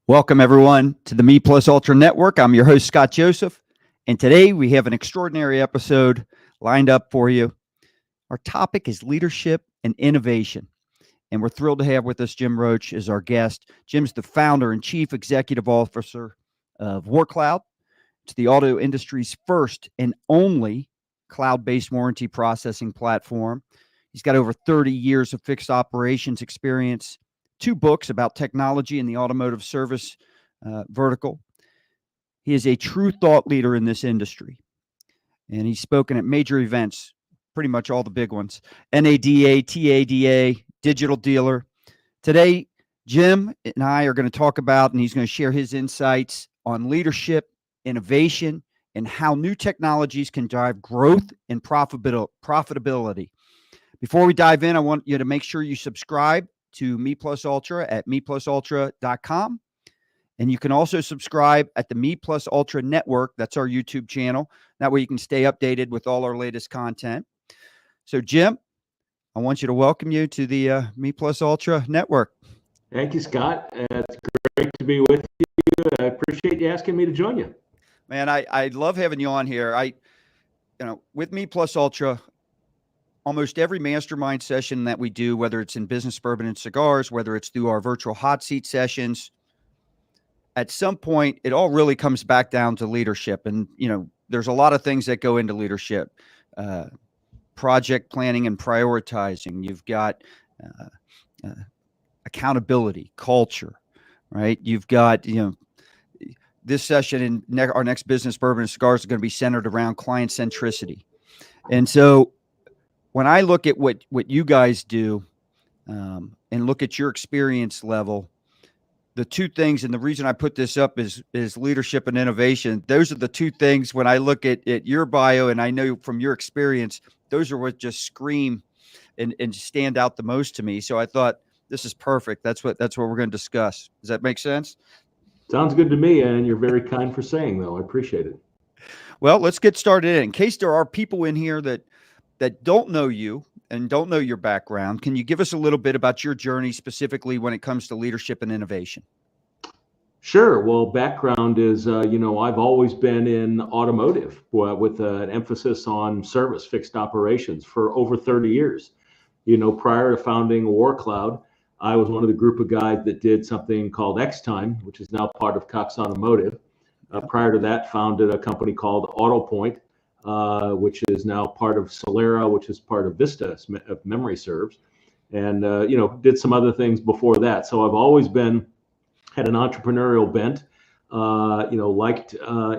Welcome, everyone, to the Me Plus Ultra Network. I'm your host, Scott Joseph, and today we have an extraordinary episode lined up for you. Our topic is leadership and innovation, and we're thrilled to have with us Jim Roche as our guest. Jim's the founder and chief executive officer of WarrCloud. It's the auto industry's first and only cloud-based warranty processing platform. He's got over 30 years of fixed operations experience, 2 books about technology in the automotive service vertical. He is a true thought leader in this industry, and he's spoken at major events, pretty much all the big ones, NADA, TADA, Digital Dealer. Today, Jim and I are going to talk about, and he's going to share his insights on leadership, innovation, and how new technologies can drive growth and profitability. Before we dive in, I want you to make sure you subscribe to Me Plus Ultra at meplusultra.com. And you can also subscribe at the Me Plus Ultra Network. That's our YouTube channel. That way you can stay updated with all our latest content. So, Jim, I want you to welcome you to the Me Plus Ultra Network. Thank you, Scott. It's great to be with you. I appreciate you asking me to join you. Man, I love having you on here. With Me Plus Ultra, almost every mastermind session that we do, whether it's in business, bourbon, and cigars, whether it's through our virtual hot seat sessions, at some point, it all really comes back down to leadership. And, there's a lot of things that go into leadership, project planning and prioritizing. You've got accountability, culture, right? You've got, this session and our next business, bourbon, and cigars is going to be centered around client centricity. And so, when I look at what you guys do and look at your experience level, the 2 things, and the reason I put this up is leadership and innovation. Those are the 2 things when I look at your bio, and I know from your experience, those are what just scream and stand out the most to me. So I thought this is perfect. That's what we're going to discuss. Does that make sense? Sounds good to me, and you're very kind for saying, though. I appreciate it. Well, let's get started. In case there are people in here that don't know you and don't know your background, can you give us a little bit about your journey specifically when it comes to leadership and innovation? Sure. Well, background is, I've always been in automotive with an emphasis on service, fixed operations for over 30 years. Prior to founding WarrCloud, I was one of the group of guys that did something called X-Time, which is now part of Cox Automotive. Prior to that, founded a company called AutoPoint, which is now part of Solera, which is part of Vista, of memory serves, and did some other things before that. So I've always had an entrepreneurial bent, liked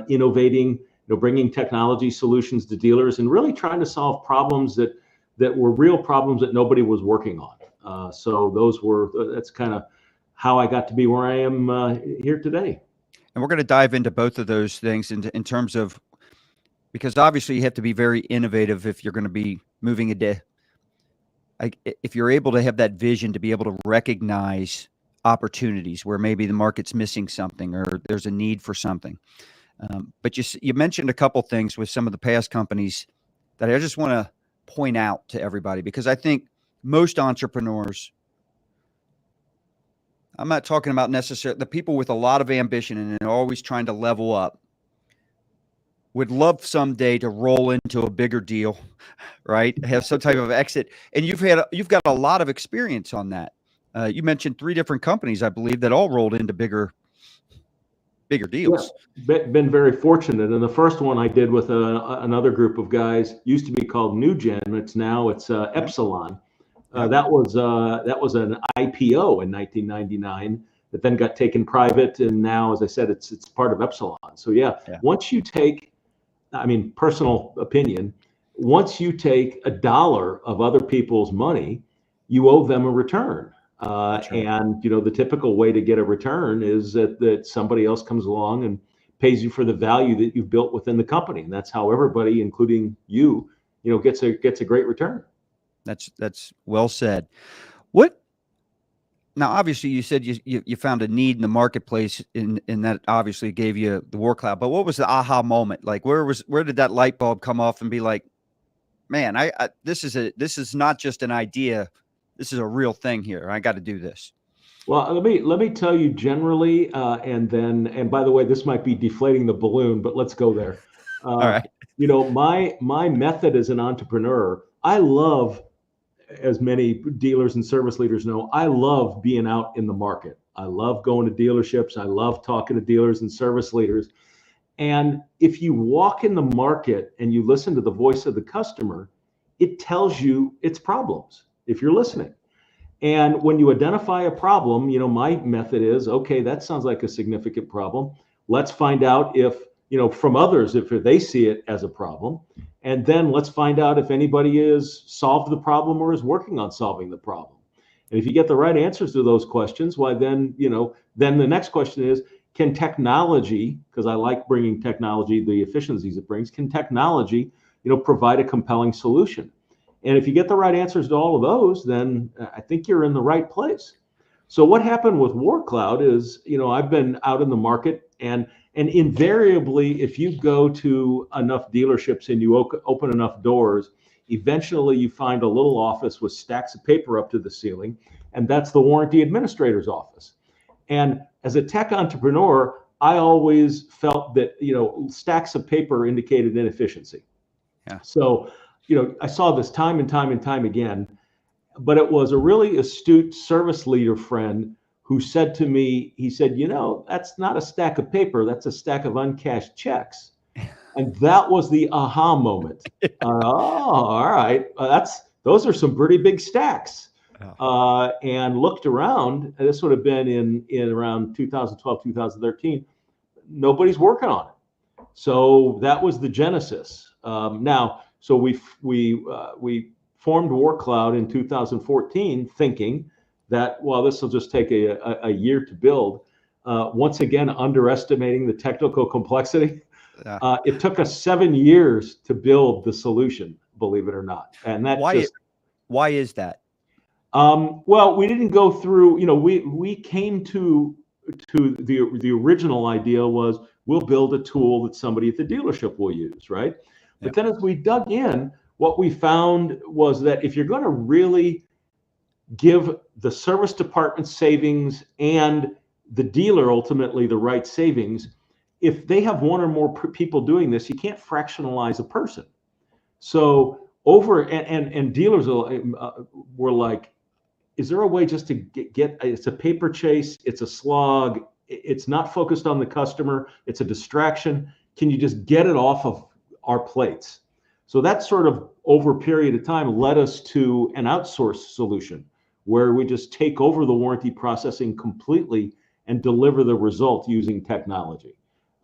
innovating, bringing technology solutions to dealers, and really trying to solve problems that were real problems that nobody was working on. So that's kind of how I got to be where I am here today. And we're going to dive into both of those things in terms of, because obviously you have to be very innovative if you're going to be moving a day. If you're able to have that vision to be able to recognize opportunities where maybe the market's missing something or there's a need for something. But you mentioned a couple things with some of the past companies that I just want to point out to everybody, because I think most entrepreneurs, I'm not talking about necessarily the people with a lot of ambition and they're always trying to level up, would love someday to roll into a bigger deal, right? Have some type of exit. And you've got a lot of experience on that. You mentioned 3 different companies, I believe, that all rolled into bigger deals. Yeah, been very fortunate. And the first one I did with another group of guys used to be called NewGen. It's Epsilon. That was an IPO in 1999 that then got taken private, and now, as I said, it's part of Epsilon. So once you take, personal opinion, once you take $1 of other people's money, you owe them a return. Right. And the typical way to get a return is that somebody else comes along and pays you for the value that you've built within the company, and that's how everybody, including you, gets a great return. That's well said. Now, obviously, you said you found a need in the marketplace, and that obviously gave you the WarrCloud. But what was the aha moment? Like, where did that light bulb come off and be like, man, this is not just an idea. This is a real thing here. I got to do this. Well, let me tell you generally, and by the way, this might be deflating the balloon, but let's go there. All Uh, right. my method as an entrepreneur, I love, as many dealers and service leaders know, I love being out in the market. I love going to dealerships. I love talking to dealers and service leaders. And if you walk in the market and you listen to the voice of the customer, it tells you its problems if you're listening. And when you identify a problem, my method is, okay, that sounds like a significant problem. Let's find out if, from others, if they see it as a problem. And then let's find out if anybody has solved the problem or is working on solving the problem. And if you get the right answers to those questions, why then the next question is, can technology, because I like bringing technology, the efficiencies it brings, can technology, provide a compelling solution? And if you get the right answers to all of those, then I think you're in the right place. So what happened with WarrCloud is, I've been out in the market, and invariably, if you go to enough dealerships and you open enough doors, eventually you find a little office with stacks of paper up to the ceiling, and that's the warranty administrator's office. And as a tech entrepreneur, I always felt that, stacks of paper indicated inefficiency. Yeah. So, I saw this time and time and time again, but it was a really astute service leader friend who said to me, he said, that's not a stack of paper, that's a stack of uncashed checks. And that was the aha moment. All right, those are some pretty big stacks. Oh, And looked around, and this would have been in around 2012, 2013. Nobody's working on it. So that was the genesis. So we formed WarrCloud in 2014, thinking that, well, this will just take a year to build. Once again, underestimating the technical complexity. yeah. It took us 7 years to build the solution, believe it or not. And that Why? just, Why is that? well, we didn't go through, we came to the original idea was, we'll build a tool that somebody at the dealership will use, right? But Yep. then as we dug in, what we found was that if you're going to really give the service department savings and the dealer ultimately the right savings, if they have one or more people doing this, you can't fractionalize a person. So and dealers were like, is there a way just to get it's a paper chase, it's a slog, it's not focused on the customer, it's a distraction, can you just get it off of our plates? So that sort of, over a period of time, led us to an outsourced solution where we just take over the warranty processing completely and deliver the result using technology.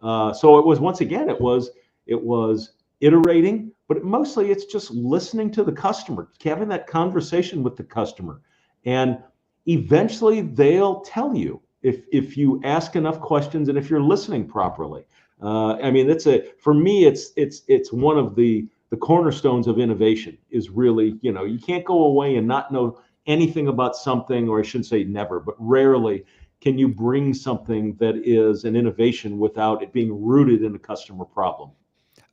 So it was, once again, it was iterating, but mostly it's just listening to the customer, having that conversation with the customer. And eventually they'll tell you if you ask enough questions and if you're listening properly. I mean, for me, it's one of the cornerstones of innovation is really, you can't go away and not know anything about something, or I shouldn't say never, but rarely can you bring something that is an innovation without it being rooted in a customer problem.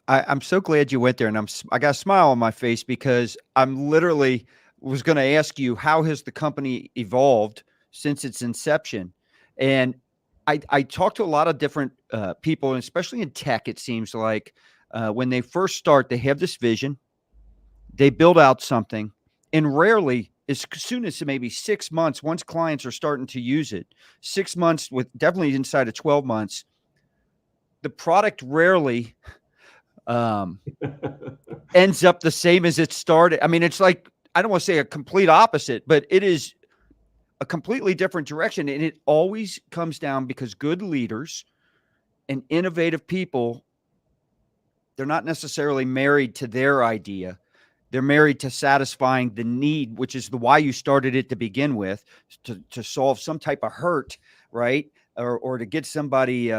I'm so glad you went there, and I got a smile on my face because I'm literally was going to ask you, how has the company evolved since its inception? And I talked to a lot of different people, and especially in tech, it seems like when they first start, they have this vision, they build out something, and rarely, as soon as maybe 6 months, once clients are starting to use it, 6 months, with definitely inside of 12 months, the product rarely um, ends up the same as it started. I mean, it's like, I don't want to say a complete opposite, but it is a completely different direction. And it always comes down because good leaders and innovative people, they're not necessarily married to their idea. They're married to satisfying the need, which is the why you started it to begin with, to solve some type of hurt, right? Or to get somebody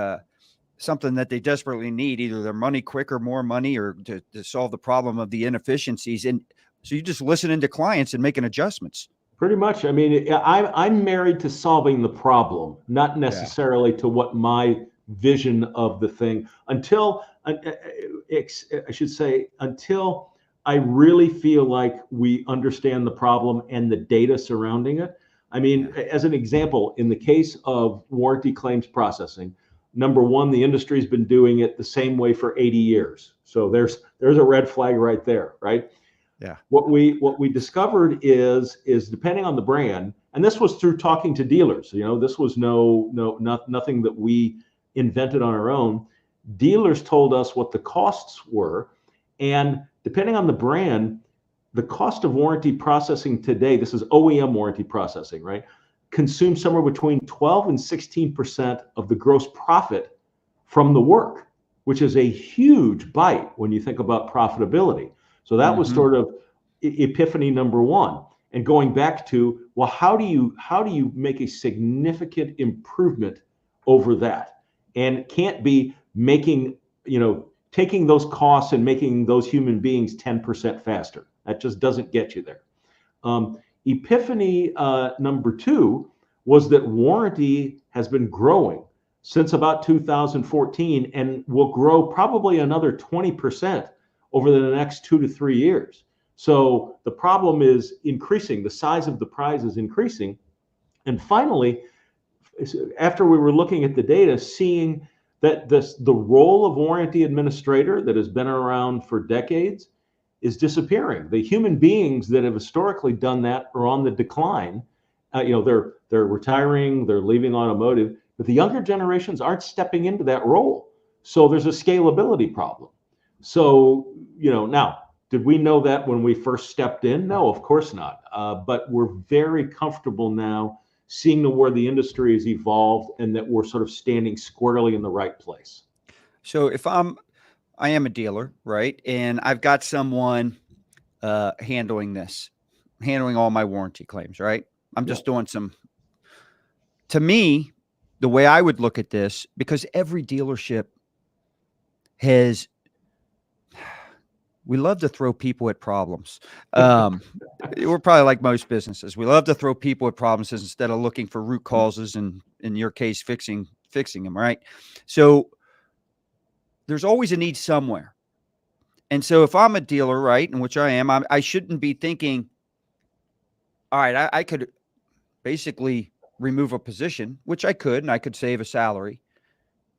something that they desperately need, either their money quicker, more money, or to solve the problem of the inefficiencies. And so you just listening to clients and making adjustments. Pretty much. I mean, I'm married to solving the problem, not Yeah. necessarily to what my vision of the thing, until I should say, until I really feel like we understand the problem and the data surrounding it. I mean, as an example, in the case of warranty claims processing, number one, the industry's been doing it the same way for 80 years. So there's a red flag right there, right? Yeah. What we discovered is depending on the brand, and this was through talking to dealers. This was nothing that we invented on our own. Dealers told us what the costs were, and depending on the brand, the cost of warranty processing today, this is OEM warranty processing, right? Consumes somewhere between 12 and 16% of the gross profit from the work, which is a huge bite when you think about profitability. So that was sort of epiphany number one. And going back to, well, how do you make a significant improvement over that? And it can't be making, taking those costs and making those human beings 10% faster. That just doesn't get you there. Epiphany number two was that warranty has been growing since about 2014 and will grow probably another 20% over the next 2 to 3 years. So the problem is increasing. The size of the prize is increasing. And finally, after we were looking at the data, seeing that the role of warranty administrator that has been around for decades is disappearing. The human beings that have historically done that are on the decline. They're retiring, they're leaving automotive, but the younger generations aren't stepping into that role. So there's a scalability problem. So, now, did we know that when we first stepped in? No, of course not. But we're very comfortable now seeing where the industry has evolved and that we're sort of standing squarely in the right place. So if I am a dealer, right? And I've got someone handling all my warranty claims, right? I'm just doing to me, the way I would look at this, because every dealership we love to throw people at problems. We're probably like most businesses. We love to throw people at problems instead of looking for root causes and, in your case, fixing them, right? So there's always a need somewhere. And so if I'm a dealer, right, in which I am, I shouldn't be thinking, all right, I could basically remove a position, which I could, and I could save a salary.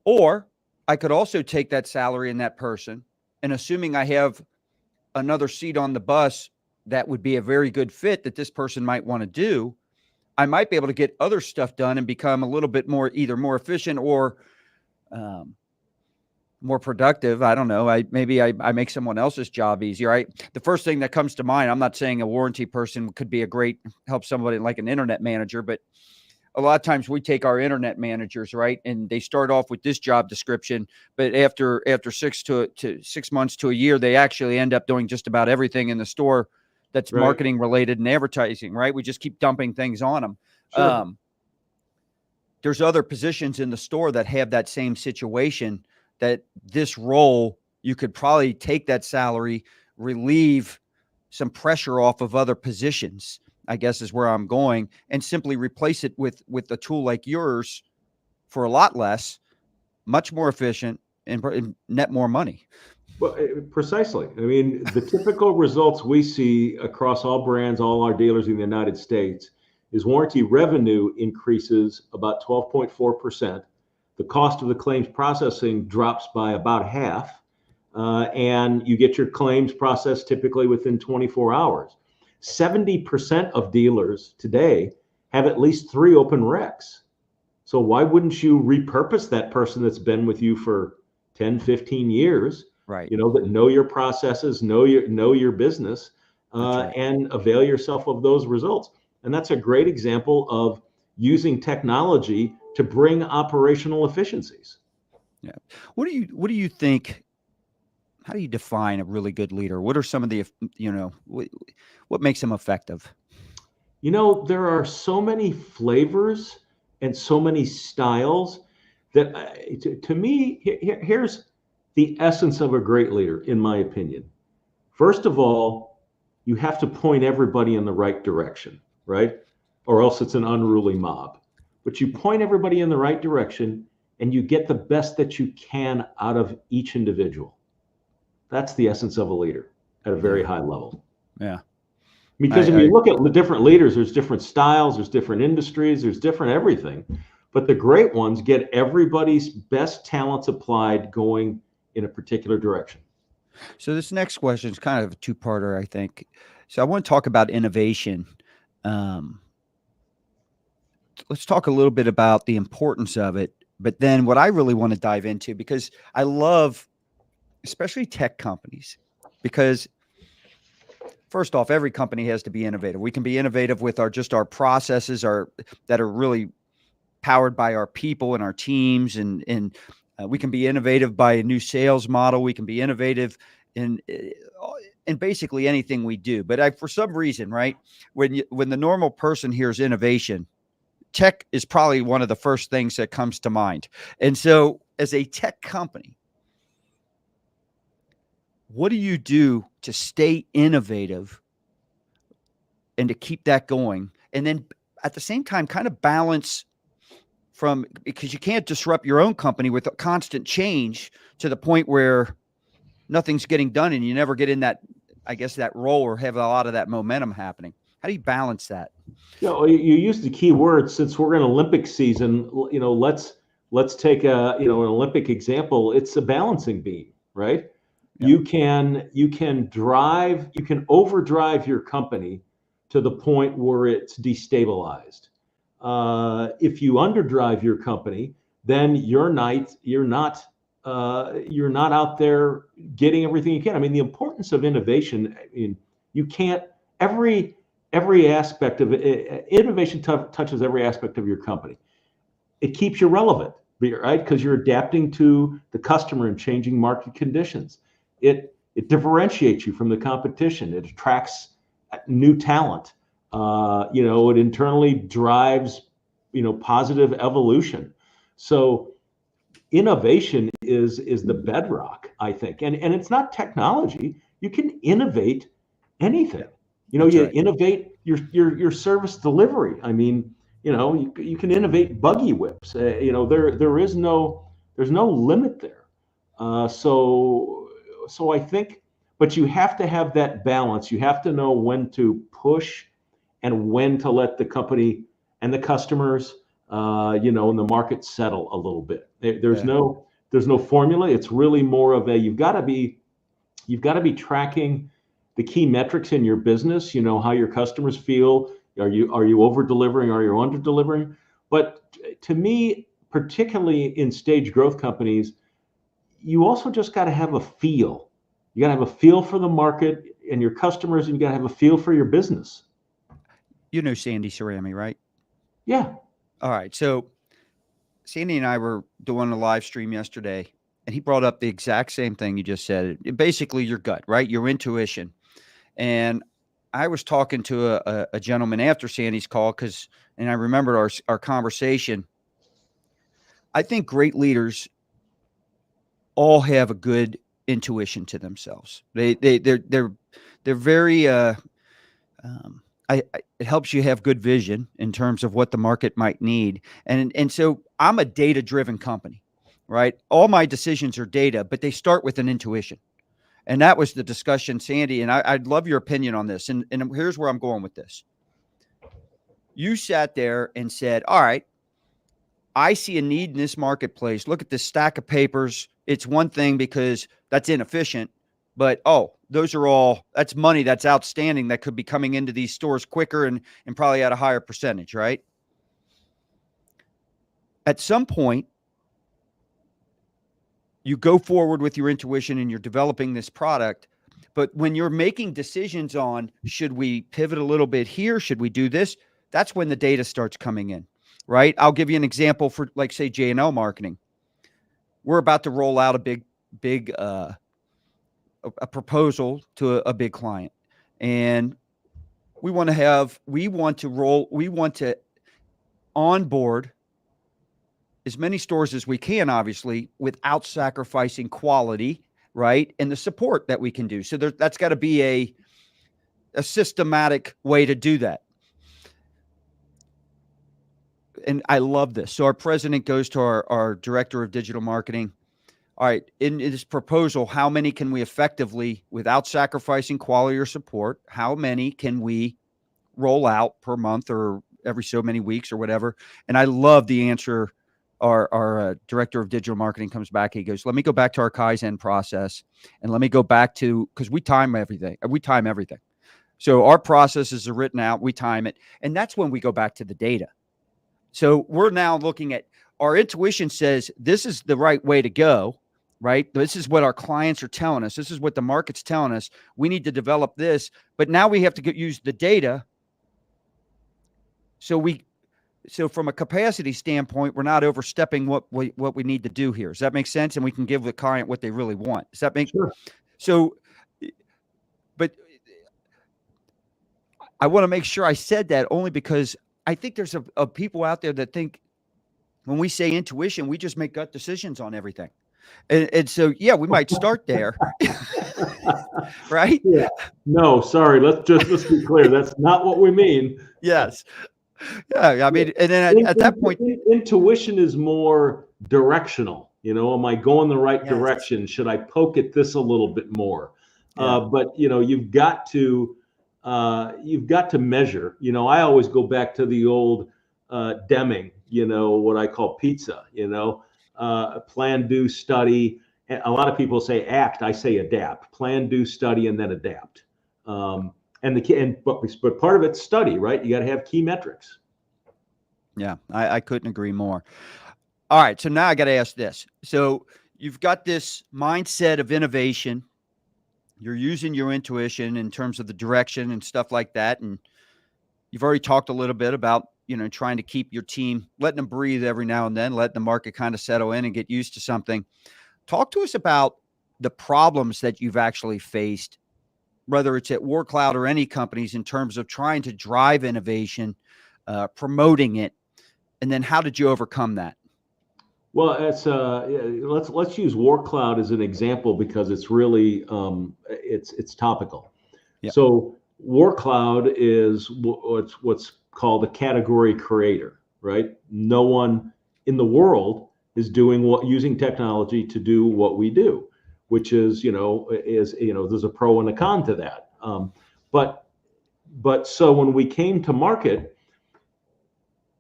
Or I could also take that salary and that person, and assuming I have another seat on the bus that would be a very good fit that this person might want to do, I might be able to get other stuff done and become a little bit more, either more efficient or more productive. I don't know. I make someone else's job easier. Right. The first thing that comes to mind, I'm not saying a warranty person could be help somebody like an internet manager, but a lot of times we take our internet managers, right, and they start off with this job description, but after 6 months to a year, they actually end up doing just about everything in the store that's Right. marketing related and advertising, right? We just keep dumping things on them. Sure. There's other positions in the store that have that same situation, that this role, you could probably take that salary, relieve some pressure off of other positions, I guess is where I'm going, and simply replace it with a tool like yours for a lot less, much more efficient, and net more money. Well, precisely. I mean, the typical results we see across all brands, all our dealers in the United States, is warranty revenue increases about 12.4%. The cost of the claims processing drops by about half, and you get your claims processed typically within 24 hours. 70% of dealers today have at least 3 open recs. So why wouldn't you repurpose that person that's been with you for 10, 15 years, right? That know your processes, know your business, Right. and avail yourself of those results. And that's a great example of using technology to bring operational efficiencies. Yeah. What do you think? How do you define a really good leader? What are some of the, what makes them effective? There are so many flavors and so many styles that to me, here's the essence of a great leader, in my opinion. First of all, you have to point everybody in the right direction, right? Or else it's an unruly mob. But you point everybody in the right direction and you get the best that you can out of each individual. That's the essence of a leader at a very high level. Yeah. Because I mean, you look at the different leaders, there's different styles, there's different industries, there's different everything. But the great ones get everybody's best talents applied going in a particular direction. So this next question is kind of a two-parter, I think. So I want to talk about innovation. Um, let's talk a little bit about the importance of it. But then what I really want to dive into, because I love, especially tech companies, because first off, every company has to be innovative. We can be innovative with our processes that are really powered by our people and our teams, and we can be innovative by a new sales model. We can be innovative in basically anything we do. But for some reason, right, when the normal person hears innovation, tech is probably one of the first things that comes to mind. And so, as a tech company, what do you do to stay innovative and to keep that going? And then at the same time, kind of balance because you can't disrupt your own company with a constant change to the point where nothing's getting done and you never get in that, I guess, that role or have a lot of that momentum happening. How do you balance that? You used the key word. Since we're in Olympic season, let's take an Olympic example. It's a balancing beam, right? Yeah. You can overdrive your company to the point where it's destabilized. If you underdrive your company, then you're not out there getting everything you can. I mean, the importance of innovation. I mean, you can't every aspect of it. Innovation touches every aspect of your company. It keeps you relevant, right? Because you're adapting to the customer and changing market conditions. It differentiates you from the competition. It attracts new talent. It internally drives, positive evolution. So innovation is the bedrock, I think. And it's not technology. You can innovate anything. That's You right. innovate your service delivery. I mean, you can innovate buggy whips. There's no limit there. So I think, but you have to have that balance. You have to know when to push and when to let the company and the customers, and the market settle a little bit. There's no formula. It's really more of you've got to be tracking the key metrics in your business. How your customers feel. Are you over delivering? Are you under delivering? But to me, particularly in stage growth companies, you also just got to have a feel. You got to have a feel for the market and your customers, and you got to have a feel for your business. You know Sandy Cerami, right? Yeah. All right. So Sandy and I were doing a live stream yesterday, and he brought up the exact same thing you just said. Basically, your gut, right? Your intuition. And I was talking to a gentleman after Sandy's call and I remembered our conversation. I think great leaders all have a good intuition to themselves. They're very it helps you have good vision in terms of what the market might need. And so I'm a data-driven company, right? All my decisions are data, but they start with an intuition. And that was the discussion, Sandy, and I'd love your opinion on this. And here's where I'm going with this. You sat there and said, all right, I see a need in this marketplace. Look at this stack of papers. It's one thing because that's inefficient, but that's money that's outstanding that could be coming into these stores quicker and probably at a higher percentage, right? At some point, you go forward with your intuition and you're developing this product. But when you're making decisions on, should we pivot a little bit here? Should we do this? That's when the data starts coming in, right? I'll give you an example for, like, say, J&L marketing. We're about to roll out a proposal to a big client. And we want to onboard as many stores as we can, obviously, without sacrificing quality, right? And the support that we can do. So that's got to be a systematic way to do that. And I love this. So our president goes to our director of digital marketing. all right, in this proposal, how many can we effectively, without sacrificing quality or support, how many can we roll out per month or every so many weeks or whatever? And I love the answer. Our director of digital marketing comes back. He goes, let me go back to our Kaizen process and let me go back to, because we time everything. We time everything. So our processes are written out, we time it. And that's when we go back to the data. So we're now looking at, our intuition says this is the right way to go, right? This is what our clients are telling us. This is what the market's telling us. We need to develop this, but now we have to use the data. So from a capacity standpoint, we're not overstepping what we need to do here. Does that make sense? And we can give the client what they really want. Does that make Sure. So, but I want to make sure I said that only because I think there's a people out there that think when we say intuition, we just make gut decisions on everything. And so, yeah, we might start there, right? Yeah. No, sorry. Let's be clear. That's not what we mean. Yes. Yeah. I mean, and then at that point, Intuition is more directional. Am I going the right yes. direction? Should I poke at this a little bit more? Yeah. But you've got to measure. I always go back to the old Deming. What I call pizza. Plan, do, study. A lot of people say act. I say adapt. Plan, do, study, and then adapt. But part of it's study, right? You got to have key metrics. Yeah, I couldn't agree more. All right, so now I got to ask this. So you've got this mindset of innovation. You're using your intuition in terms of the direction and stuff like that, and you've already talked a little bit about trying to keep your team, letting them breathe every now and then, letting the market kind of settle in and get used to something. Talk to us about the problems that you've actually faced, whether it's at WarrCloud or any companies, in terms of trying to drive innovation, promoting it, and then how did you overcome that? Well, let's use WarrCloud as an example because it's really it's topical. Yeah. So WarrCloud is what's called a category creator, right? No one in the world is using technology to do what we do, which is there's a pro and a con to that. But so when we came to market,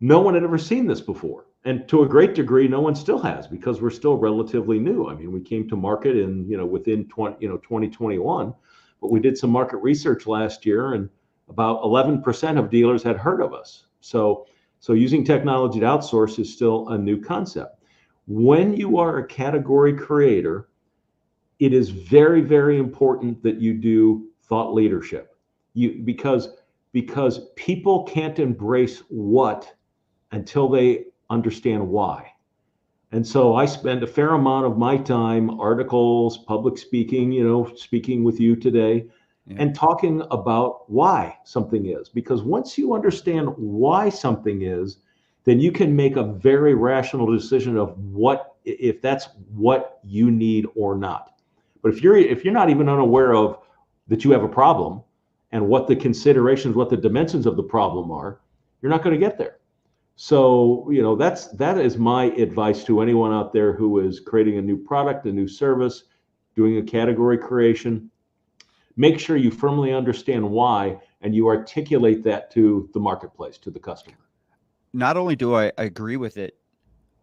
no one had ever seen this before. And to a great degree, no one still has, because we're still relatively new. I mean, we came to market within 2021, but we did some market research last year, and about 11% of dealers had heard of us. So using technology to outsource is still a new concept. When you are a category creator, it is very, very important that you do thought leadership. Because people can't embrace what until they understand why. And so I spend a fair amount of my time, articles, public speaking, speaking with you today, and talking about why something is. Because once you understand why something is, then you can make a very rational decision of if that's what you need or not. But if you're not even unaware of that you have a problem and what the considerations, what the dimensions of the problem are, you're not going to get there. So, that is my advice to anyone out there who is creating a new product, a new service, doing a category creation. Make sure you firmly understand why, and you articulate that to the marketplace, to the customer. Not only do I agree with it,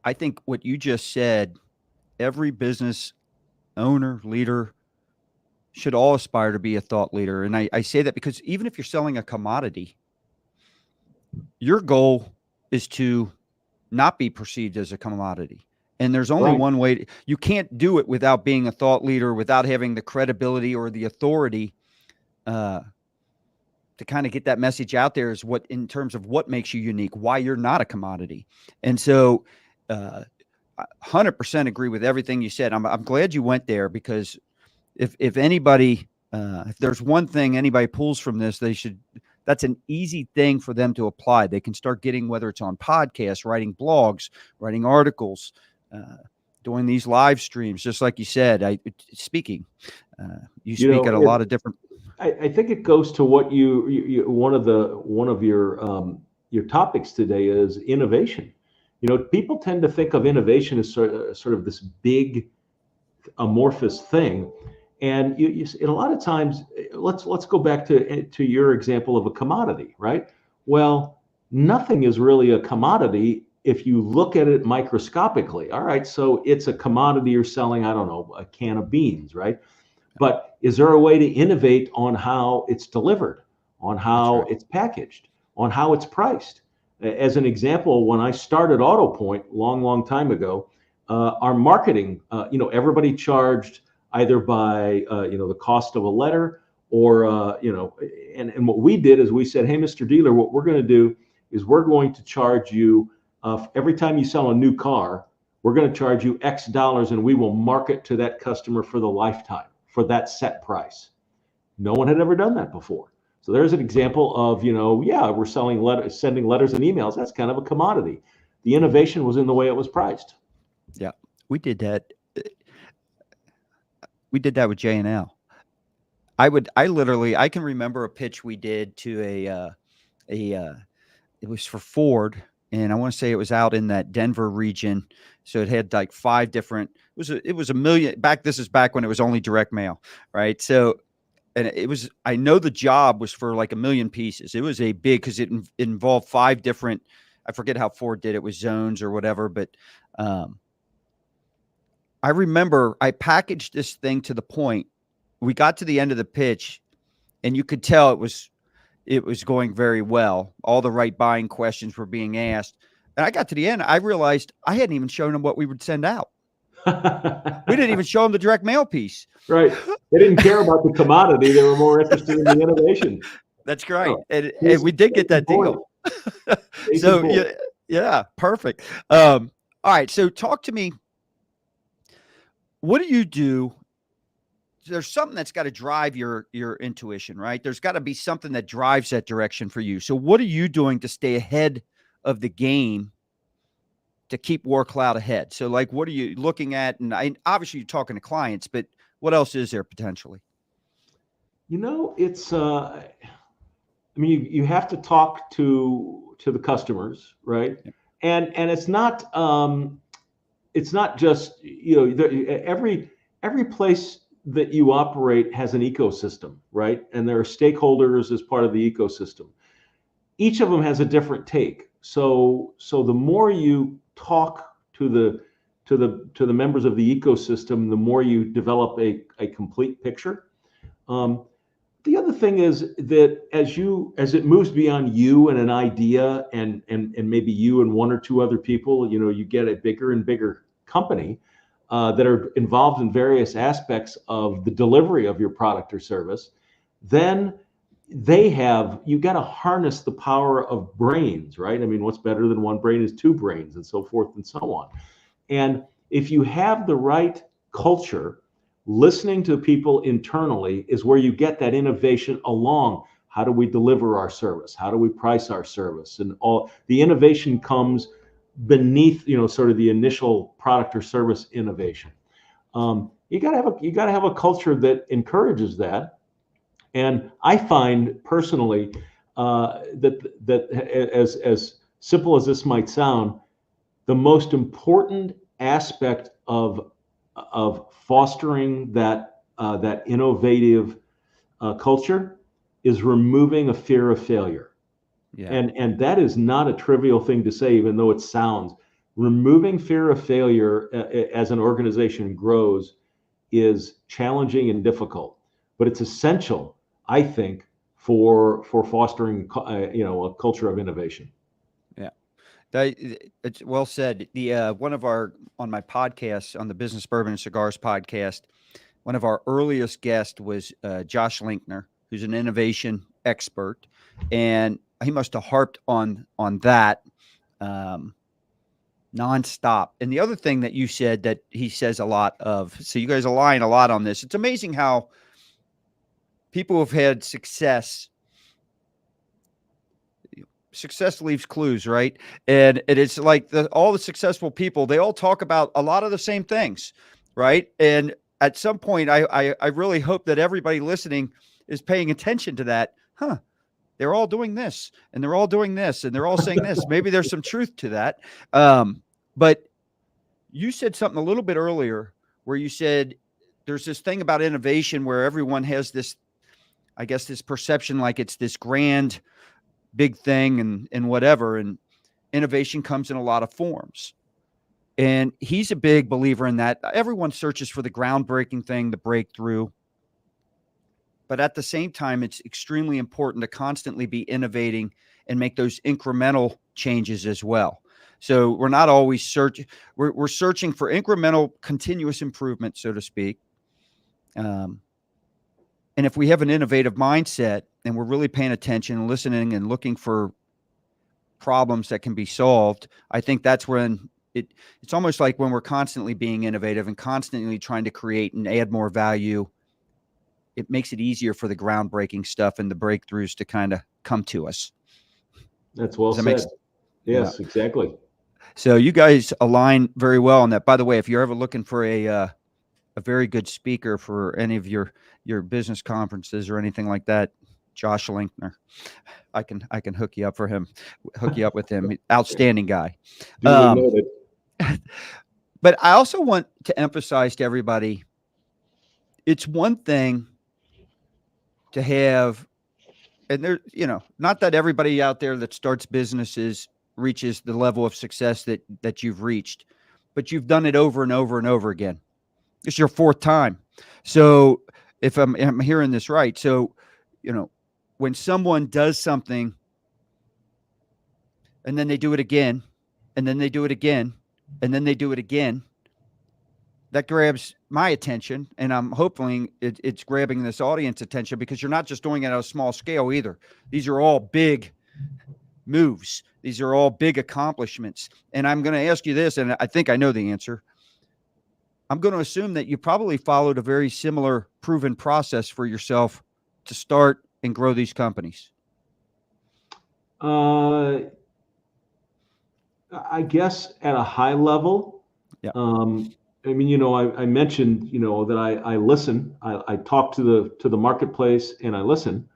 I think what you just said, every business owner, leader should all aspire to be a thought leader. And I say that because even if you're selling a commodity, your goal is to not be perceived as a commodity. And there's only one way. You can't do it without being a thought leader, without having the credibility or the authority to kind of get that message out there, is what, in terms of what makes you unique, why you're not a commodity. And so 100% agree with everything you said. I'm glad you went there, because if anybody, if there's one thing anybody pulls from this, that's an easy thing for them to apply. They can start getting, whether it's on podcasts, writing blogs, writing articles, doing these live streams, just like you said, speaking. You speak at a lot of different. I think it goes to what one of your topics today is innovation. People tend to think of innovation as sort of this big amorphous thing. And and a lot of times, let's go back to your example of a commodity, right? Well, nothing is really a commodity if you look at it microscopically. All right, so it's a commodity you're selling, I don't know, a can of beans, right? But is there a way to innovate on how it's delivered, on how it's packaged, on how it's priced? As an example, when I started AutoPoint long time ago, our marketing, everybody charged either by the cost of a letter or and what we did is we said, hey, Mr. Dealer, what we're going to do is we're going to charge you every time you sell a new car, we're going to charge you X dollars, and we will market to that customer for the lifetime for that set price. No one had ever done that before. So there's an example of, we're selling letters, sending letters and emails. That's kind of a commodity. The innovation was in the way it was priced. Yeah, we did that. We did that with J&L. I can remember a pitch we did to it was for Ford, and I want to say it was out in that Denver region. So it had like 5 different, it was a million this is back when it was only direct mail, right? So, and I know the job was for like 1 million pieces. It was a big, cause it involved 5 different, I forget how Ford did it with zones or whatever, but, I remember I packaged this thing to the point we got to the end of the pitch and you could tell it was going very well. All the right buying questions were being asked. And I got to the end. I realized I hadn't even shown them what we would send out. We didn't even show them the direct mail piece. Right. They didn't care about the commodity. They were more interested in the innovation. That's great. And we did get that deal. So yeah, perfect. All right. So talk to me. What do you do? There's something that's got to drive your intuition, right? There's got to be something that drives that direction for you. So what are you doing to stay ahead of the game to keep WarrCloud ahead? So like, what are you looking at? And obviously you're talking to clients, but what else is there potentially? It's, you have to talk to the customers, right? Yep. And it's not just, every place that you operate has an ecosystem, right? And there are stakeholders as part of the ecosystem. Each of them has a different take. So the more you talk to the members of the ecosystem, the more you develop a complete picture. The other thing is that as it moves beyond you and an idea and maybe you and 1 or 2 other people, you get a bigger and bigger company that are involved in various aspects of the delivery of your product or service, then you got to harness the power of brains, right? I mean, what's better than 1 brain is 2 brains and so forth and so on. And if you have the right culture, listening to people internally is where you get that innovation along. How do we deliver our service? How do we price our service? And all the innovation comes beneath, sort of the initial product or service innovation. You gotta have a culture that encourages that. And I find personally that as simple as this might sound, the most important aspect of fostering that innovative culture is removing a fear of failure. Yeah. And that is not a trivial thing to say, even though it sounds. Removing fear of failure as an organization grows is challenging and difficult, but it's essential, I think, for fostering a culture of innovation. Yeah, it's well said. The one of our on my podcast, on the Business Bourbon and Cigars podcast, one of our earliest guests was Josh Linkner, who's an innovation expert, and he must have harped on that nonstop. And the other thing that you said that he says a lot of, so you guys align a lot on this. It's amazing how people have had success. Success leaves clues, right? And it's like all the successful people, they all talk about a lot of the same things, right? And at some point, I really hope that everybody listening is paying attention to that. They're all doing this, and they're all doing this, and they're all saying this. Maybe there's some truth to that. But you said something a little bit earlier where you said there's this thing about innovation where everyone has this, I guess, this perception like it's this grand, big thing and whatever. And innovation comes in a lot of forms. And he's a big believer in that. Everyone searches for the groundbreaking thing, the breakthrough. But at the same time, it's extremely important to constantly be innovating and make those incremental changes as well. So we're not always searching. We're searching for incremental, continuous improvement, so to speak. And if we have an innovative mindset and we're really paying attention and listening and looking for problems that can be solved, I think that's when it's almost like when we're constantly being innovative and constantly trying to create and add more value, it makes it easier for the groundbreaking stuff and the breakthroughs to kind of come to us. That's well said. Yes, yeah. Exactly. So you guys align very well on that. By the way, if you're ever looking for a very good speaker for any of your business conferences or anything like that, Josh Linkner, I can hook you up with him. Outstanding guy. Duly noted. But I also want to emphasize to everybody, it's one thing to have, and there, not that everybody out there that starts businesses reaches the level of success that you've reached, but you've done it over and over and over again. It's your fourth time. So if I'm hearing this right, so, when someone does something and then they do it again, and then they do it again, and then they do it again, that grabs my attention, and I'm hoping it's grabbing this audience attention, because you're not just doing it at a small scale either. These are all big moves. These are all big accomplishments. And I'm going to ask you this, and I think I know the answer. I'm going to assume that you probably followed a very similar proven process for yourself to start and grow these companies. I guess at a high level. Yeah. I mean, I mentioned, that I listen. I talk to the marketplace and I listen,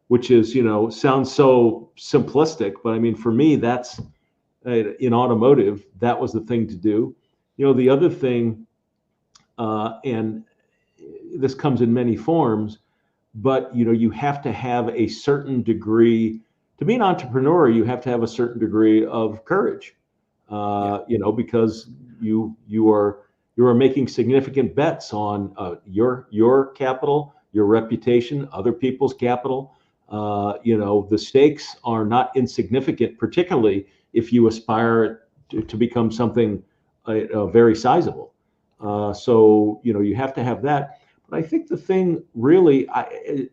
which is, sounds so simplistic, but I mean, for me, that's in automotive, that was the thing to do. The other thing, and this comes in many forms, but you have to have a certain degree to be an entrepreneur. You have to have a certain degree of courage, because you are making significant bets on your capital, your reputation, other people's capital. The stakes are not insignificant, particularly if you aspire to become something very sizable. So you have to have that. But I think the thing really,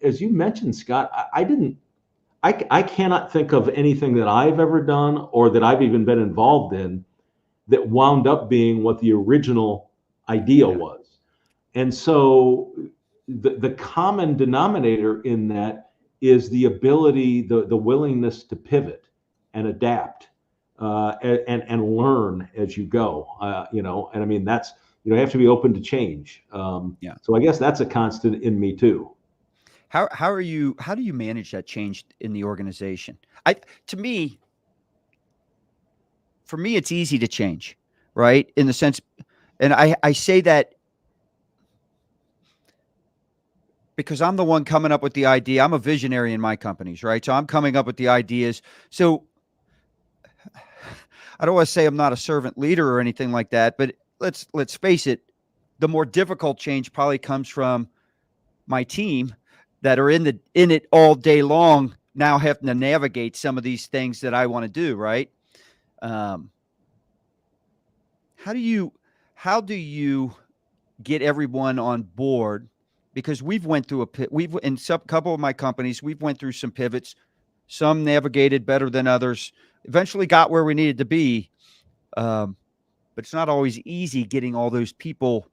as you mentioned, Scott, I cannot think of anything that I've ever done or that I've even been involved in that wound up being what the original idea was. And so the common denominator in that is the ability, the willingness to pivot and adapt and learn as you go, and I mean, that's, you have to be open to change. So I guess that's a constant in me too. How do you manage that change in the organization? For me, it's easy to change, right? In the sense, and I say that because I'm the one coming up with the idea. I'm a visionary in my companies, right? So I'm coming up with the ideas. So I don't want to say I'm not a servant leader or anything like that, but let's face it, the more difficult change probably comes from my team that are in it all day long, now having to navigate some of these things that I want to do, right? How do you get everyone on board? Because we've went through in some couple of my companies, we've went through some pivots. Some navigated better than others. Eventually got where we needed to be, but it's not always easy getting all those people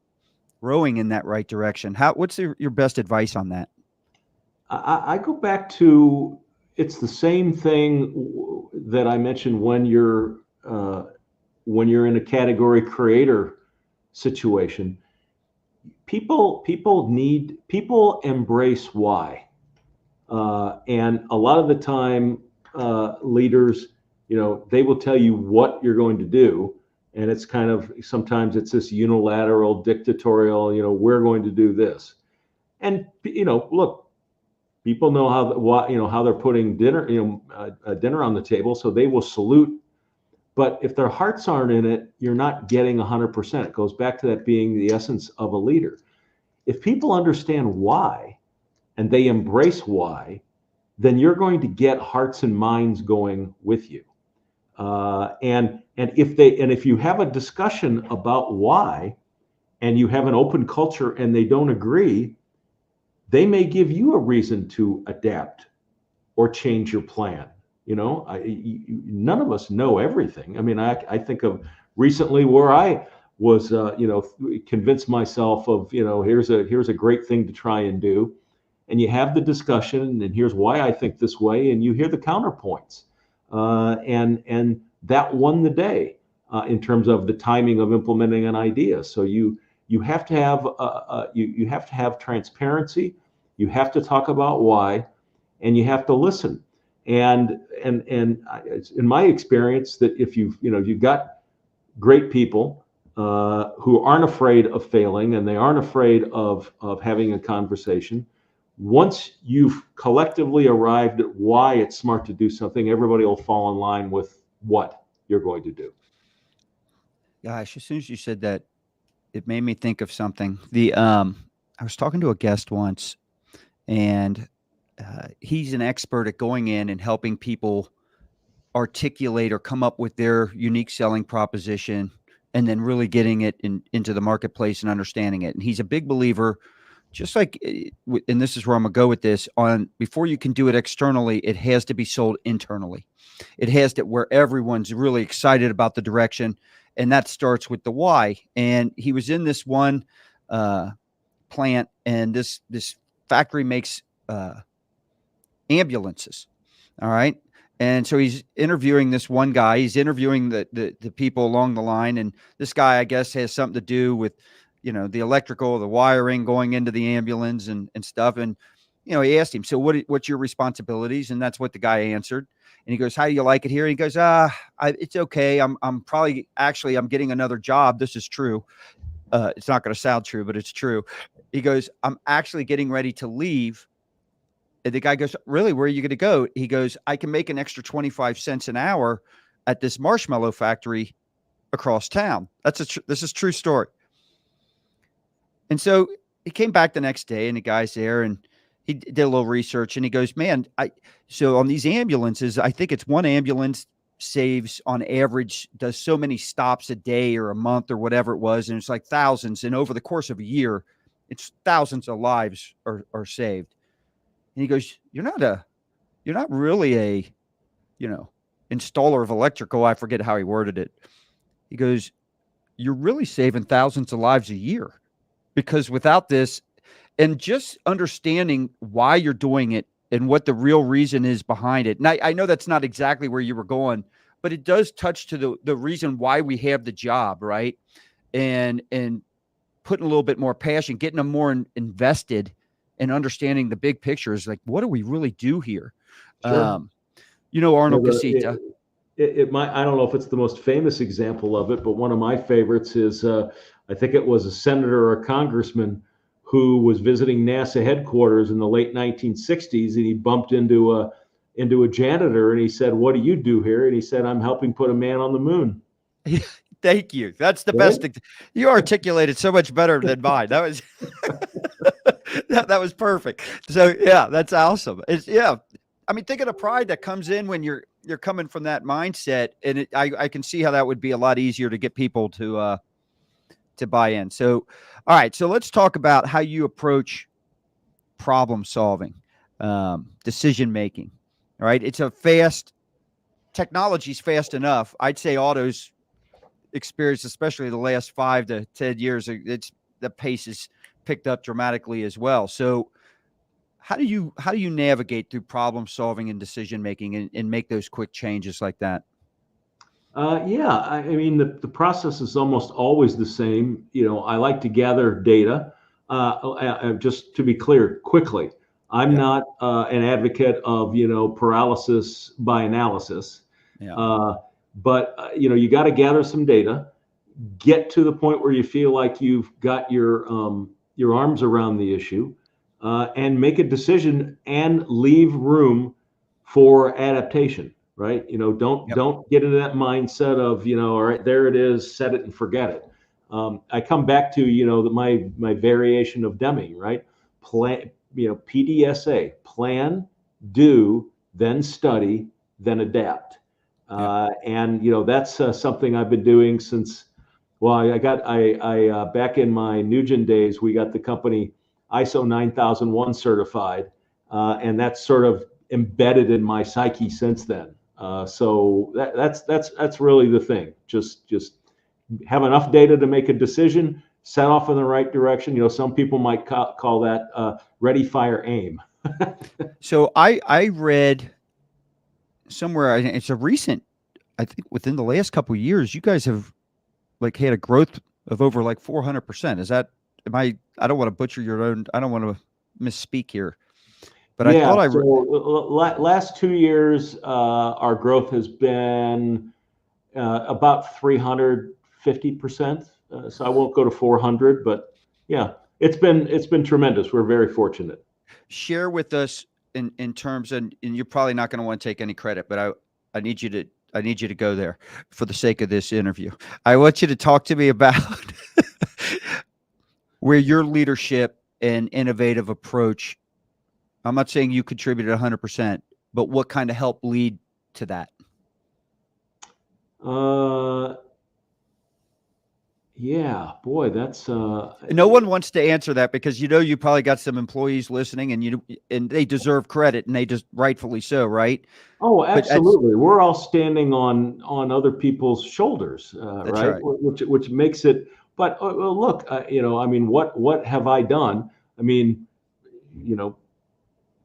rowing in that right direction. What's your best advice on that? I go back to, it's the same thing that I mentioned when you're in a category creator situation. People embrace why, and a lot of the time, leaders, they will tell you what you're going to do, and it's kind of, sometimes it's this unilateral, dictatorial, we're going to do this. And, look, people know how they're putting dinner, dinner on the table, so they will salute. But if their hearts aren't in it, you're not getting 100%. It goes back to that being the essence of a leader. If people understand why and they embrace why, then you're going to get hearts and minds going with you. And if you have a discussion about why, and you have an open culture and they don't agree, they may give you a reason to adapt or change your plan. None of us know everything. I mean, I think of recently where I was, convinced myself of, here's a great thing to try and do. And you have the discussion, and here's why I think this way, and you hear the counterpoints. And that won the day in terms of the timing of implementing an idea. So you have to have you have to have transparency. You have to talk about why, and you have to listen. And it's in my experience that if you've got great people who aren't afraid of failing, and they aren't afraid of having a conversation. Once you've collectively arrived at why it's smart to do something, everybody will fall in line with what you're going to do. Gosh, as soon as you said that, it made me think of something. I was talking to a guest once, and he's an expert at going in and helping people articulate or come up with their unique selling proposition, and then really getting it into the marketplace and understanding it. And he's a big believer, just like, and this is where I'm gonna go with this, on before you can do it externally, it has to be sold internally. It has to, where everyone's really excited about the direction, and that starts with the why. And he was in this one plant, and this factory makes ambulances. All right. And so he's interviewing this one guy. He's interviewing the people along the line. And this guy, I guess, has something to do with, the electrical, the wiring going into the ambulance and stuff. And, he asked him, so what's your responsibilities? And that's what the guy answered. And he goes, how do you like it here? And he goes, it's okay. I'm getting another job. This is true. It's not going to sound true, but it's true. He goes, I'm actually getting ready to leave. And the guy goes, really, where are you going to go? He goes, I can make an extra 25 cents an hour at this marshmallow factory across town. This is true story. And so he came back the next day, and the guy's there, and he did a little research, and he goes, man, so on these ambulances, I think it's one ambulance saves on average, does so many stops a day or a month or whatever it was. And it's like thousands. And over the course of a year, it's thousands of lives are saved. And he goes, you're not really a, installer of electrical. I forget how he worded it. He goes, you're really saving thousands of lives a year, because without this, and just understanding why you're doing it and what the real reason is behind it. And I know that's not exactly where you were going, but it does touch to the reason why we have the job, right? And putting a little bit more passion, getting them more invested, and understanding the big picture is like, what do we really do here? Sure. Arnold Casita. I don't know if it's the most famous example of it, but one of my favorites is, I think it was a senator or a congressman who was visiting NASA headquarters in the late 1960s, and he bumped into a janitor, and he said, what do you do here? And he said, I'm helping put a man on the moon. Thank you. That's the best. You articulated so much better than mine. That was that was perfect. So yeah, that's awesome. I mean, think of the pride that comes in when you're coming from that mindset, and I can see how that would be a lot easier to get people to buy in. So, all right. So let's talk about how you approach problem solving, decision making. All right. It's technology's fast enough. I'd say autos experience, especially the last 5 to 10 years, the pace has picked up dramatically as well. So how do you navigate through problem solving and decision making and make those quick changes like that? I mean, the process is almost always the same. I like to gather data. Just to be clear, quickly, I'm not an advocate of paralysis by analysis. Yeah. But you got to gather some data, get to the point where you feel like you've got your arms around the issue, and make a decision and leave room for adaptation. Right? Yep. Don't get into that mindset of, all right, there it is, set it and forget it. I come back to, my variation of Deming, right? Plan, PDSA: plan, do, then study, then adapt. Yep. And that's something I've been doing since. Well, I back in my Nugent days, we got the company ISO 9001 certified, and that's sort of embedded in my psyche since then. So that's really the thing. Just have enough data to make a decision, set off in the right direction. Some people might call that ready, fire, aim. So I read somewhere, it's a recent, I think within the last couple of years, you guys have like had a growth of over like 400%. Is that, I don't want to butcher your own, I don't want to misspeak here, but I Yeah. thought So last 2 years, our growth has been about 350%. So I won't go to 400, but yeah, it's been tremendous. We're very fortunate. share with us in terms, and you're probably not going to want to take any credit, but I need you to go there for the sake of this interview. I want you to talk to me about where your leadership and innovative approach, I'm not saying you contributed 100%, but what kind of helped lead to that? Yeah, boy, that's No one wants to answer that because you probably got some employees listening, and they deserve credit, and they just rightfully so, right? Oh, But absolutely. We're all standing on other people's shoulders, that's right? right. Which makes it. But look, I mean, what have I done? I mean, you know,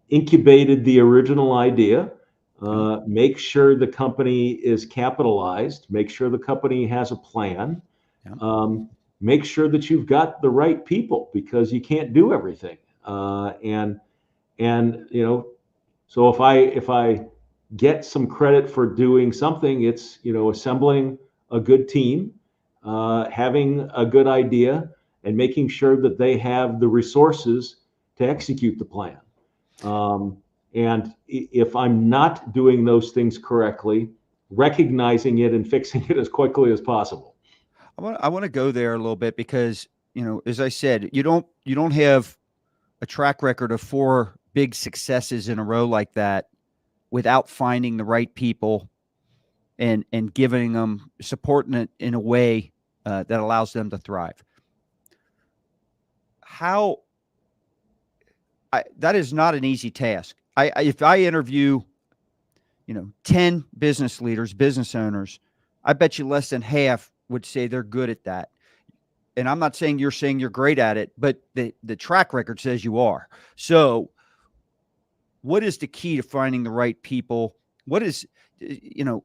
incubated the original idea. Yeah. Make sure the company is capitalized. Make sure the company has a plan. Yeah. Um, Make sure that you've got the right people, because you can't do everything. And so if I get some credit for doing something, it's assembling a good team, having a good idea, and making sure that they have the resources to execute the plan. And if I'm not doing those things correctly, recognizing it and fixing it as quickly as possible. I want to go there a little bit because, as I said, you don't have a track record of 4 big successes in a row like that without finding the right people and giving them supporting it in a way that allows them to thrive. That is not an easy task. If I interview, 10 business leaders, business owners, I bet you less than half would say they're good at that. And I'm not saying you're great at it, but the track record says you are. So what is the key to finding the right people? What is, and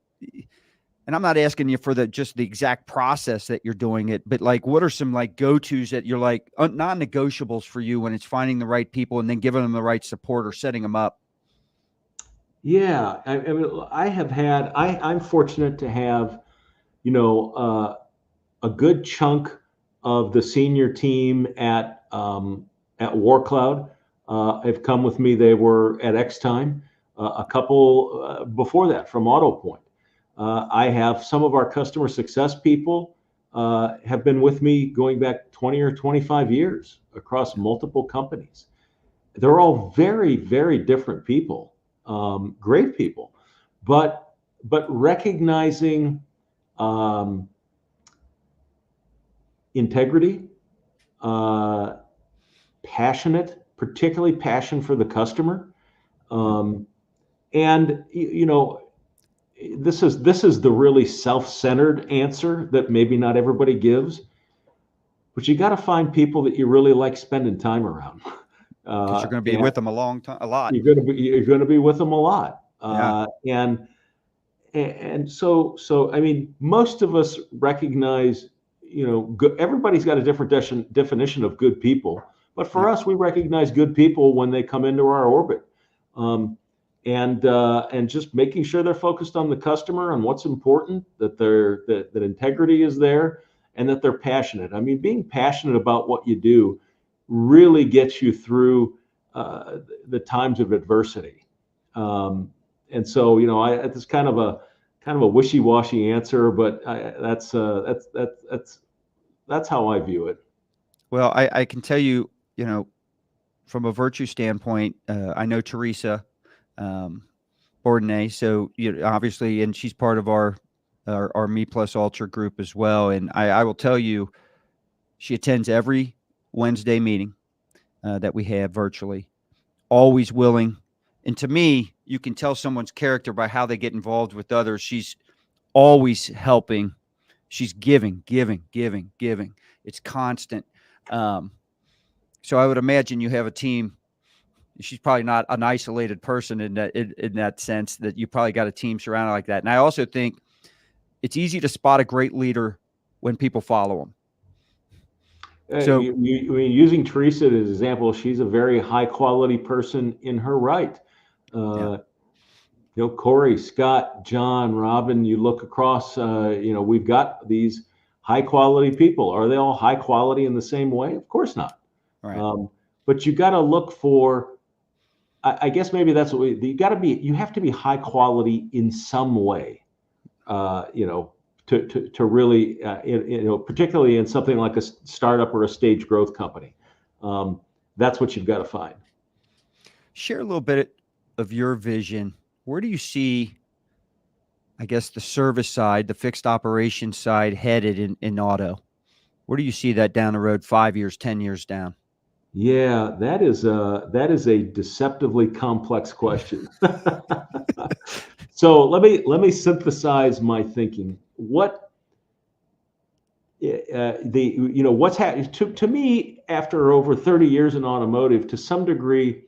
I'm not asking you for just the exact process that you're doing it, but like, what are some like go-tos that you're like non-negotiables for you when it's finding the right people and then giving them the right support or setting them up? Yeah, I mean, I'm fortunate to have, a good chunk of the senior team at WarrCloud have come with me. They were at X Time, a couple before that from AutoPoint. I have some of our customer success people have been with me going back 20 or 25 years across multiple companies. They're all very, very different people, great people, but recognizing integrity, passionate, particularly passion for the customer, and this is the really self-centered answer that maybe not everybody gives, but you got to find people that you really like spending time around. Because you're going to be And with them a lot. you're going to be with them a lot. Yeah. And so I mean, most of us recognize, everybody's got a different definition of good people, but for Yep. us, we recognize good people when they come into our orbit. And just making sure they're focused on the customer and what's important, that integrity is there, and that they're passionate. I mean, being passionate about what you do really gets you through the times of adversity. And so, it's kind of a wishy-washy answer, but that's how I view it. Well, I can tell you, from a virtue standpoint, I know Teresa Bourdonnais, so obviously, and she's part of our Me Plus Ultra group as well. And I will tell you, she attends every Wednesday meeting that we have virtually, always willing. And to me, you can tell someone's character by how they get involved with others. She's always helping. She's giving. It's constant. So I would imagine you have a team. She's probably not an isolated person in that sense, that you probably got a team surrounded like that. And I also think it's easy to spot a great leader when people follow him. So using Teresa as an example, she's a very high quality person in her right. Corey, Scott, John, Robin, you look across, we've got these high quality people. Are they all high quality in the same way? Of course not. Right. But you got to look for, I guess maybe that's what you have to be high quality in some way, to really, particularly in something like a startup or a stage growth company. That's what you've got to find. Share a little bit of your vision. Where do you see, I guess, the service side, the fixed operations side headed in auto? Where do you see that down the road, 5 years, 10 years down? Yeah, that is a deceptively complex question. So let me synthesize my thinking. What's happening to me after over 30 years in automotive, to some degree,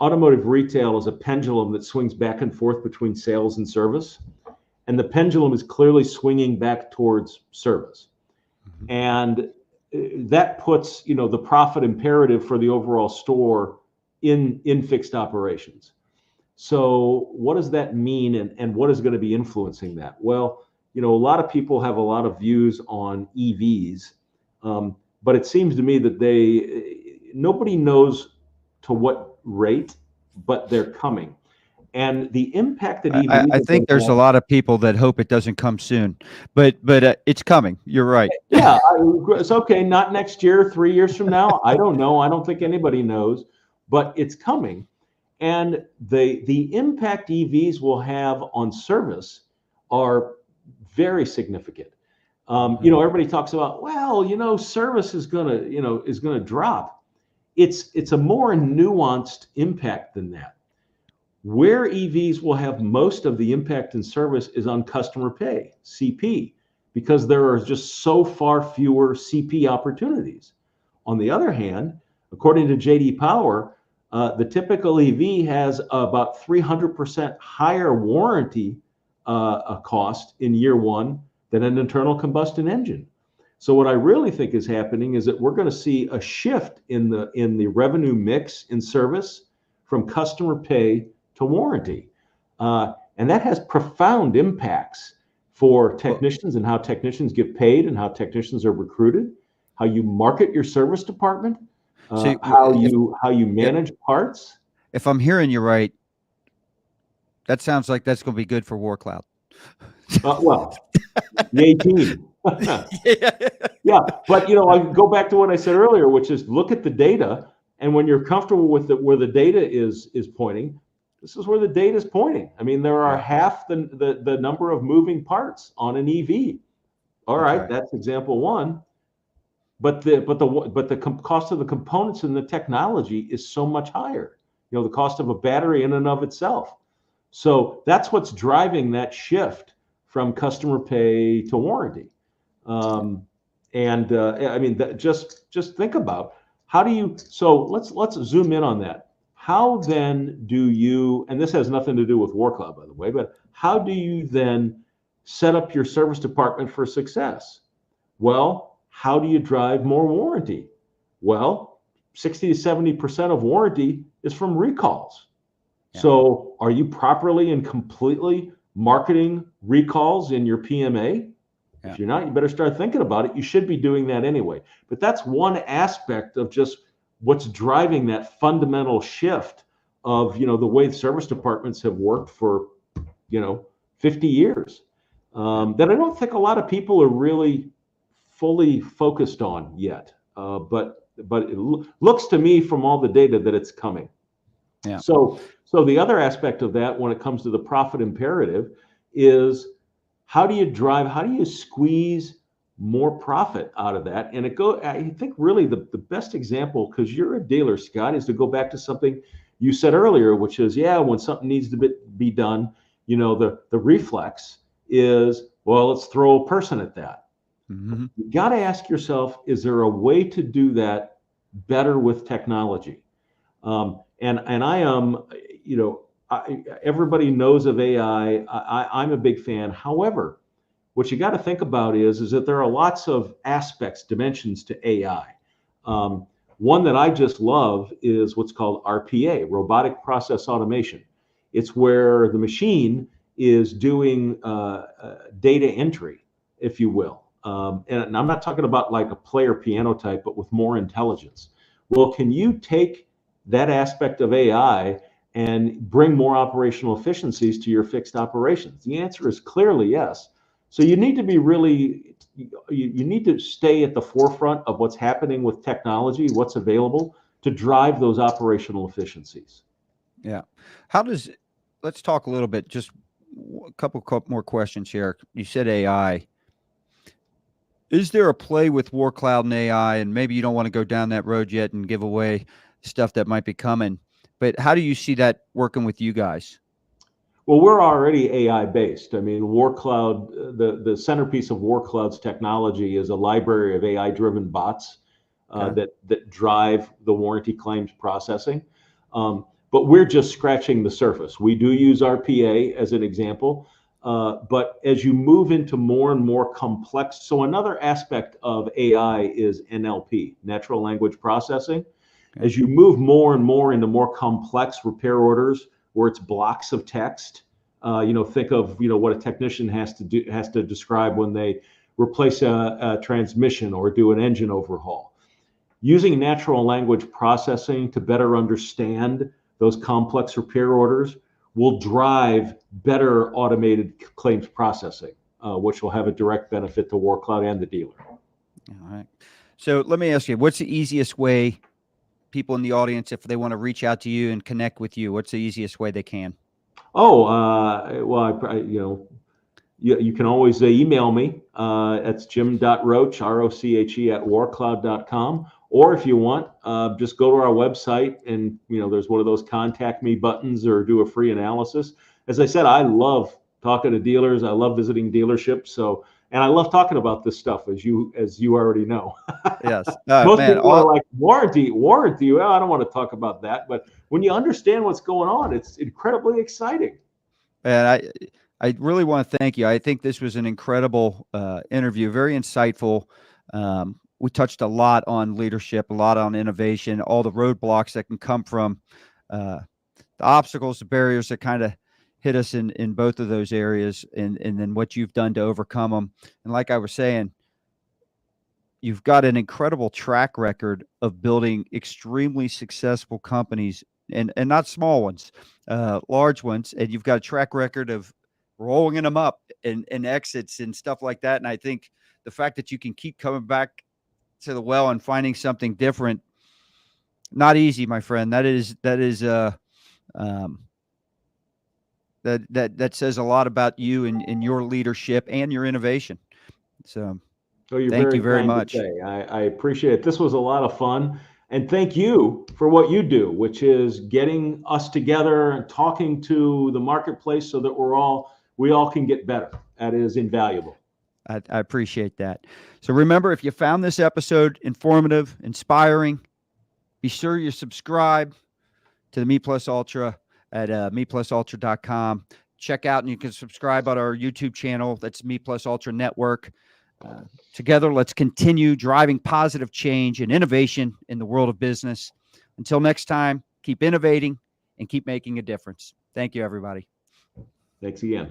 automotive retail is a pendulum that swings back and forth between sales and service, and the pendulum is clearly swinging back towards service, and that puts the profit imperative for the overall store in fixed operations. So what does that mean, and what is going to be influencing that? Well, a lot of people have a lot of views on EVs, but it seems to me that nobody knows to what rate, but they're coming. And the impact that EVs I think there's a lot of people that hope it doesn't come soon, but it's coming. You're right. Yeah, it's okay. Not next year, 3 years from now. I don't know. I don't think anybody knows, but it's coming. And the impact EVs will have on service are very significant. Everybody talks about, service is gonna drop. It's a more nuanced impact than that. Where EVs will have most of the impact in service is on customer pay, CP, because there are just so far fewer CP opportunities. On the other hand, according to JD Power, the typical EV has about 300% higher warranty cost in year one than an internal combustion engine. So what I really think is happening is that we're going to see a shift in the revenue mix in service from customer pay to warranty, and that has profound impacts for technicians and how technicians get paid and how technicians are recruited, how you market your service department, how you manage parts. If I'm hearing you right, that sounds like that's going to be good for WarrCloud. Well, yay team. Yeah, but I go back to what I said earlier, which is look at the data, and when you're comfortable with where the data is pointing, this is where the data is pointing. I mean, there are half the number of moving parts on an EV. All right, that's example one. But the cost of the components and the technology is so much higher. The cost of a battery in and of itself. So that's what's driving that shift from customer pay to warranty. Just think about how do you. So let's zoom in on that. How then do you? And this has nothing to do with WarrCloud, by the way. But how do you then set up your service department for success? Well, how do you drive more warranty? Well, 60 to 70% of warranty is from recalls. Yeah. So are you properly and completely marketing recalls in your PMA? Yeah. If you're not, you better start thinking about it. You should be doing that anyway. But that's one aspect of just what's driving that fundamental shift of, the way service departments have worked for, 50 years. That I don't think a lot of people are really fully focused on yet. But it looks to me from all the data that it's coming. Yeah. So the other aspect of that, when it comes to the profit imperative, is how do you squeeze more profit out of that? And I think really the best example, because you're a dealer, Scott, is to go back to something you said earlier, which is, when something needs to be done, the reflex is, well, let's throw a person at that. Mm-hmm. You got to ask yourself, is there a way to do that better with technology? And I am, everybody knows of AI. I'm a big fan. However, what you got to think about is that there are lots of aspects, dimensions to AI. One that I just love is what's called RPA, robotic process automation. It's where the machine is doing data entry, if you will. And I'm not talking about like a player piano type, but with more intelligence. Well, can you take that aspect of AI and bring more operational efficiencies to your fixed operations? The answer is clearly yes. So you need to be you need to stay at the forefront of what's happening with technology, what's available to drive those operational efficiencies. Yeah. Let's talk a little bit, just a couple more questions here. You said AI. Is there a play with WarrCloud and AI? And maybe you don't want to go down that road yet and give away stuff that might be coming, but how do you see that working with you guys? Well, we're already AI based. I mean, WarrCloud, the centerpiece of WarrCloud's technology is a library of AI driven bots that drive the warranty claims processing. But we're just scratching the surface. We do use RPA as an example. But as you move into more and more complex, so another aspect of AI is NLP, natural language processing. Okay. As you move more and more into more complex repair orders, where it's blocks of text, think of what a technician has to describe when they replace a transmission or do an engine overhaul. Using natural language processing to better understand those complex repair orders will drive better automated claims processing, which will have a direct benefit to WarrCloud and the dealer. All right. So let me ask you, what's the easiest way people in the audience, if they want to reach out to you and connect with you, what's the easiest way they can? Well, you can always email me. That's jim.roche, ROCHE, at warrcloud.com. Or if you want, just go to our website and, there's one of those contact me buttons or do a free analysis. As I said, I love talking to dealers. I love visiting dealerships. And I love talking about this stuff, as you already know. Yes. Most people are like, warranty. Well, I don't want to talk about that. But when you understand what's going on, it's incredibly exciting. And I really want to thank you. I think this was an incredible interview, very insightful. We touched a lot on leadership, a lot on innovation, all the roadblocks that can come from the obstacles, the barriers that kind of hit us in both of those areas, and then what you've done to overcome them. And like I was saying, you've got an incredible track record of building extremely successful companies, and not small ones, large ones. And you've got a track record of rolling them up and exits and stuff like that. And I think the fact that you can keep coming back to the well and finding something different, not easy, my friend. That says a lot about you and your leadership and your innovation. So thank you very much. I appreciate it. This was a lot of fun. And thank you for what you do, which is getting us together and talking to the marketplace so that we all can get better. That is invaluable. I appreciate that. So remember, if you found this episode informative, inspiring, be sure you subscribe to the Me Plus Ultra at meplusultra.com. Check out, and you can subscribe on our YouTube channel. That's Me Plus Ultra Network. Together, let's continue driving positive change and innovation in the world of business. Until next time, keep innovating and keep making a difference. Thank you, everybody. Thanks again.